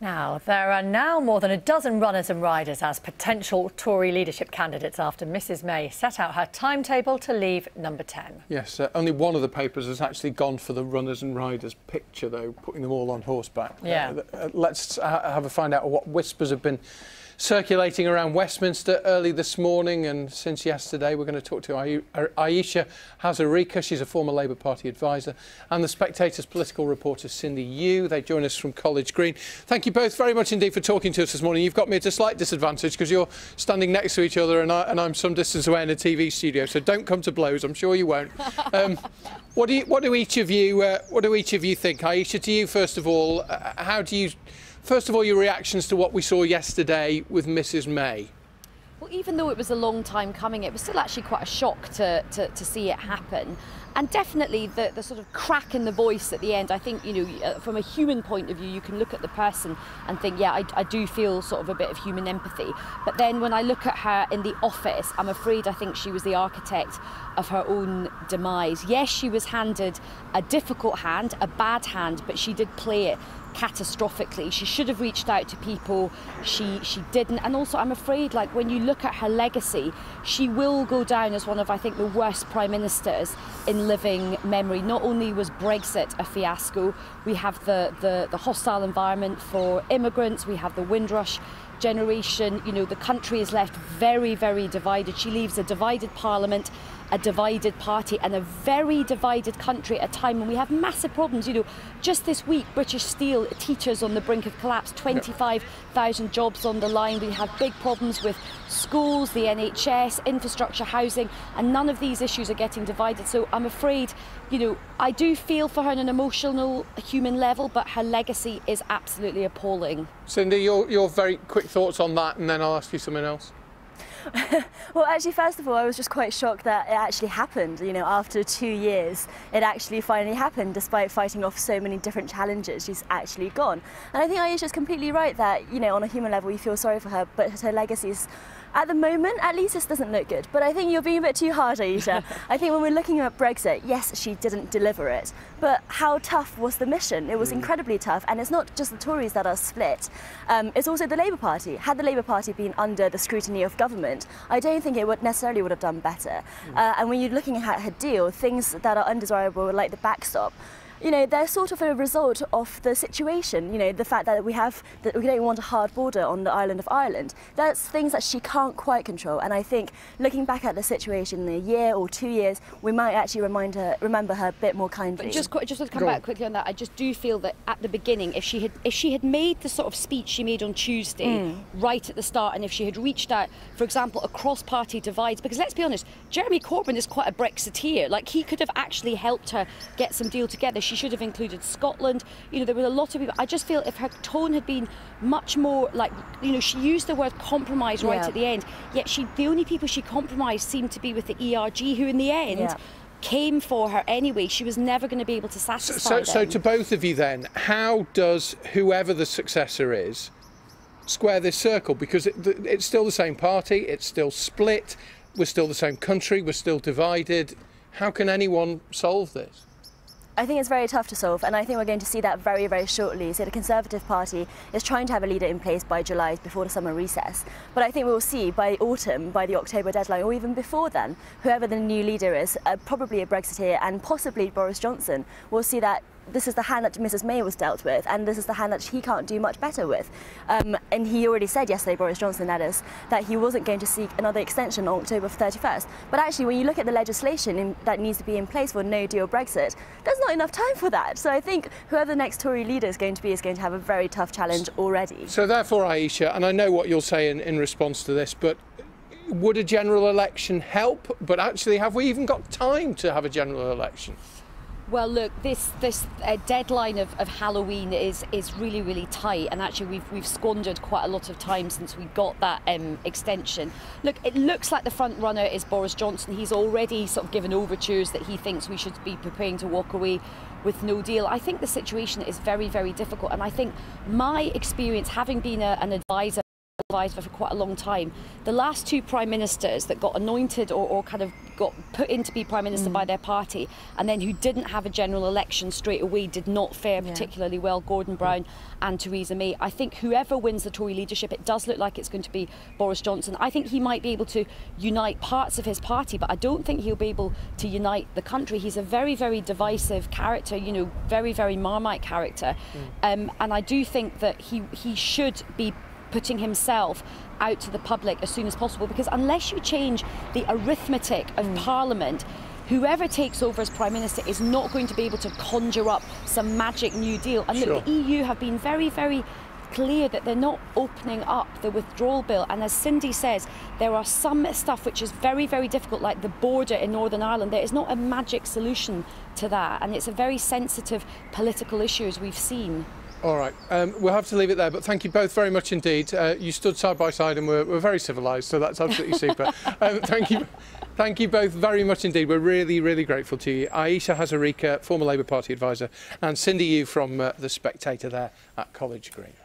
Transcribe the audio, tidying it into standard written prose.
Now, there are now more than a dozen runners and riders as potential Tory leadership candidates after Mrs May set out her timetable to leave number 10. Yes, only one of the papers has actually gone for the runners and riders picture, though, putting them all on horseback. Yeah. Let's have a find out what whispers have been circulating around Westminster early this morning, and since yesterday we're going to talk to Ayesha Hazarika. She's a former Labour Party advisor, and the Spectator's political reporter Cindy Yu. They join us from College Green. Thank you both very much indeed for talking to us this morning. You've got me at a slight disadvantage because you're standing next to each other and I'm some distance away in a TV studio, so don't come to blows. I'm sure you won't. What do each of you think? Ayesha, to you first of all, First of all, your reactions to what we saw yesterday with Mrs May. Well, even though it was a long time coming, it was still actually quite a shock to see it happen. And definitely the sort of crack in the voice at the end, I think, you know, from a human point of view, you can look at the person and think, yeah, I do feel sort of a bit of human empathy. But then when I look at her in the office, I'm afraid I think she was the architect of her own demise. Yes, she was handed a difficult hand, a bad hand, but she did play it catastrophically. She should have reached out to people. She didn't. And also, I'm afraid, like, when you look at her legacy, she will go down as one of, I think, the worst prime ministers in living memory. Not only was Brexit a fiasco, we have the hostile environment for immigrants, we have the Windrush generation. You know, the country is left very, very divided. She leaves a divided parliament, a divided party, and a very divided country at a time when we have massive problems. You know, just this week, British Steel, teachers on the brink of collapse, 25,000 jobs on the line. We have big problems with schools, the NHS, infrastructure, housing, and none of these issues are getting divided. So I'm afraid, you know, I do feel for her on an emotional, human level, but her legacy is absolutely appalling. Cindy, your very quick thoughts on that, and then I'll ask you something else. Well, actually, first of all, I was just quite shocked that it actually happened. You know, after 2 years, it actually finally happened, despite fighting off so many different challenges. She's actually gone. And I think Ayesha's completely right that, you know, on a human level, you feel sorry for her, but her legacy is, at the moment, at least, this doesn't look good. But I think you're being a bit too hard, Ayesha. I think when we're looking at Brexit, yes, she didn't deliver it. But how tough was the mission? It was incredibly tough. And it's not just the Tories that are split. It's also the Labour Party. Had the Labour Party been under the scrutiny of government, I don't think it would have done better. And when you're looking at her deal, things that are undesirable, like the backstop, you know, they're sort of a result of the situation. You know, the fact that we don't want a hard border on the island of Ireland. That's things that she can't quite control. And I think looking back at the situation in a year or 2 years, we might actually remember her a bit more kindly. But just to come back quickly on that, I just do feel that at the beginning, if she had made the sort of speech she made on Tuesday right at the start, and if she had reached out, for example, across party divides, because let's be honest, Jeremy Corbyn is quite a Brexiteer. Like, he could have actually helped her get some deal together. She should have included Scotland. You know, there were a lot of people. I just feel if her tone had been much more, like, you know, she used the word compromise right at the end, yet the only people she compromised seemed to be with the ERG, who in the end came for her anyway. She was never going to be able to satisfy them. So to both of you then, how does whoever the successor is square this circle? Because it's still the same party, it's still split, we're still the same country, we're still divided. How can anyone solve this? I think it's very tough to solve, and I think we're going to see that very, very shortly. So the Conservative Party is trying to have a leader in place by July, before the summer recess. But I think we'll see by autumn, by the October deadline, or even before then, whoever the new leader is, probably a Brexiteer and possibly Boris Johnson, will see that this is the hand that Mrs May was dealt with, and this is the hand that he can't do much better with. And he already said yesterday, Boris Johnson that is, that he wasn't going to seek another extension on October 31st. But actually, when you look at the legislation that needs to be in place for no-deal Brexit, there's not enough time for that. So I think whoever the next Tory leader is going to have a very tough challenge already. So therefore, Ayesha, and I know what you'll say in response to this, but would a general election help? But actually, have we even got time to have a general election? Well, look, this deadline of Halloween is really, really tight, and actually we've squandered quite a lot of time since we got that extension. Look, it looks like the front runner is Boris Johnson. He's already sort of given overtures that he thinks we should be preparing to walk away with no deal. I think the situation is very, very difficult, and I think my experience, having been an advisor advisor for quite a long time. The last two prime ministers that got anointed or kind of got put in to be prime minister by their party and then who didn't have a general election straight away did not fare particularly well, Gordon Brown and Theresa May. I think whoever wins the Tory leadership, it does look like it's going to be Boris Johnson. I think he might be able to unite parts of his party, but I don't think he'll be able to unite the country. He's a very, very divisive character, you know, very, very Marmite character. And I do think that he should be putting himself out to the public as soon as possible, because unless you change the arithmetic of Parliament, whoever takes over as Prime Minister is not going to be able to conjure up some magic new deal. And look, the EU have been very, very clear that they're not opening up the withdrawal bill. And as Cindy says, there are some stuff which is very, very difficult, like the border in Northern Ireland. There is not a magic solution to that. And it's a very sensitive political issue, as we've seen. All right, we'll have to leave it there, but thank you both very much indeed. You stood side by side and we're very civilised, so that's absolutely super. Thank you both very much indeed. We're really, really grateful to you. Ayesha Hazarika, former Labour Party advisor, and Cindy Yu from The Spectator there at College Green.